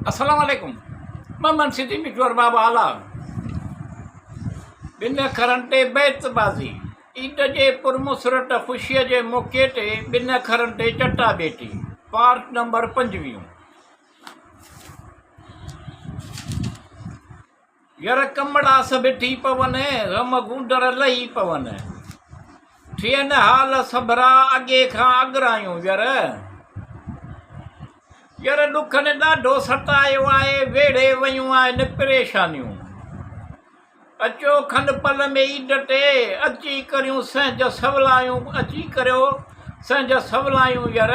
अस्सलामुअलैकुम मोहम्मद सिद्दीक़ बाबा आला बिन अखरनि ते बैतबाज़ी ईद जे पुरमुसरत ख़ुशीअ जे मौक़े ते बिन अखरनि ते चटाभेटी पार्ट नंबर 25। यार कमड़ास बिठी पवनि ग़म गूंदर लही पवनि थियनि हाल सबरा अॻे खां अॻरायूं यार ॾुखनि ॾाढो सतायो आहे वेड़े वयूं आहिनि परेशानियूं अचो खंड पल में ईद ते अची करियूं संहिंज सवलायूं अची करियो संहिंज सवलायूं यार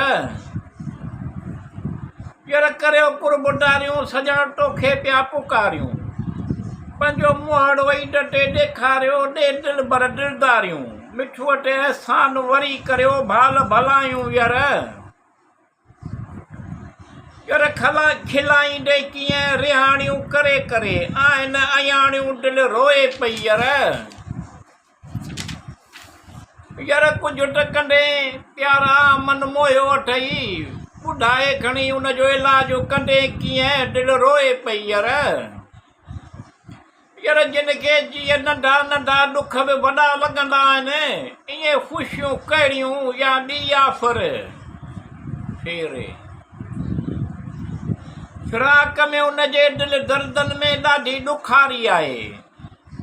करियो कुर्बुडारियूं सजण तोखे पिया पुकारियूं पंहिंजो मुंहड़ो ईद ते ॾेखारियो ॾे दिल भर दिलदारियूं मिठूअ ते अहसान वरी करियो भाल भलायूं यार खला खिलाईंदे कीअं रिहाणियूं करे करे आहिनि अयाणियूं दिलि रोए पई यार कुझु त कंदे प्यारा मन मोयो अथई ॿुधाए खणी उनजो इलाजु कंदे कीअं दिलि रोए पई यार जिन खे जीअं नंढा नंढा ॾुख बि वॾा लॻंदा आहिनि ईअं ख़ुशियूं कहिड़ियूं या ॿी आफ़र फेरे फिराक में उनजे दिलि दर्दनि में ॾाढी ॾुखारी आहे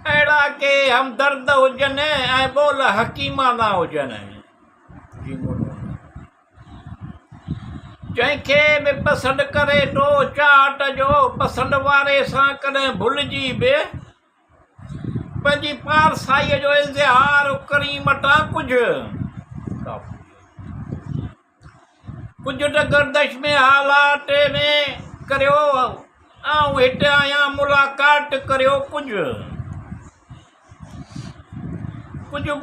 अहिड़ा के हमदर्द हुजनि ऐं ॿोल हकीमाना हुजनि जंहिंखे बि पसंदि करे थो चाट जो पसंदि वारे सां कॾहिं भुलिजी बि पंहिंजी पारसाईअ जो इज़हार करी मटां कुझु त गर्दश में हालात में करियो ऐं हिते आहियां मुलाक़ात करियो कुझु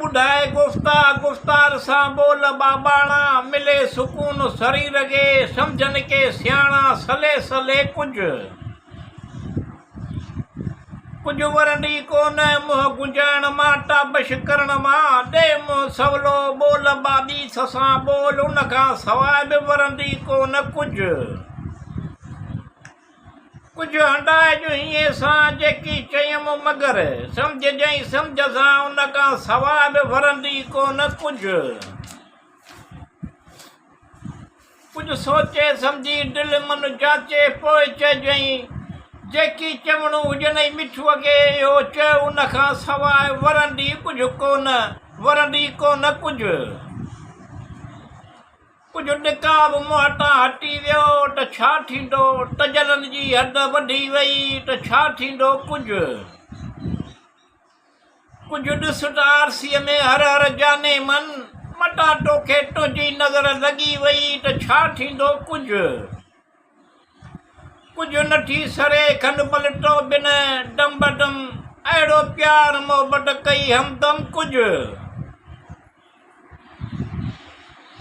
ॿुधाए गुफ़्तार सां ॿोल बाबाणा मिले सुकून शरीर खे सम्झनि के सियाणा सले सले कुझु वरंदी कोन मुंहुं गुंजाइण मां ताबश करण मां ॾे मुंहुं सवलो ॿोल बाबी सां ॿोल उन खां सवाइ बि वरंदी कोन कुझु हंडाए जो हीअं सां जेकी चयमि मगर सम्झ सम्झ सां उन खां सवाइ बि वरंदी कोन कुझु सोचे सम्झी दिलि मन जाचे पोइ चइजांइ जेकी चवणो हुजनि मिठूअ खे इहो चयो उन खां सवाइ वरंदी कोन कुझु निकाब मुहटा हटी वियो त छा थींदो तजलनि जी हद वधी वई त छा थींदो कुझु ॾिस त आरसीअ में हर हर जाने मन मटा तोखे तुंहिंजी नज़र लॻी वई त छा थींदो कुझु नथी सरे खंड पलटो बिन दम बदम अहिड़ो प्यार मोहबत कई हमदम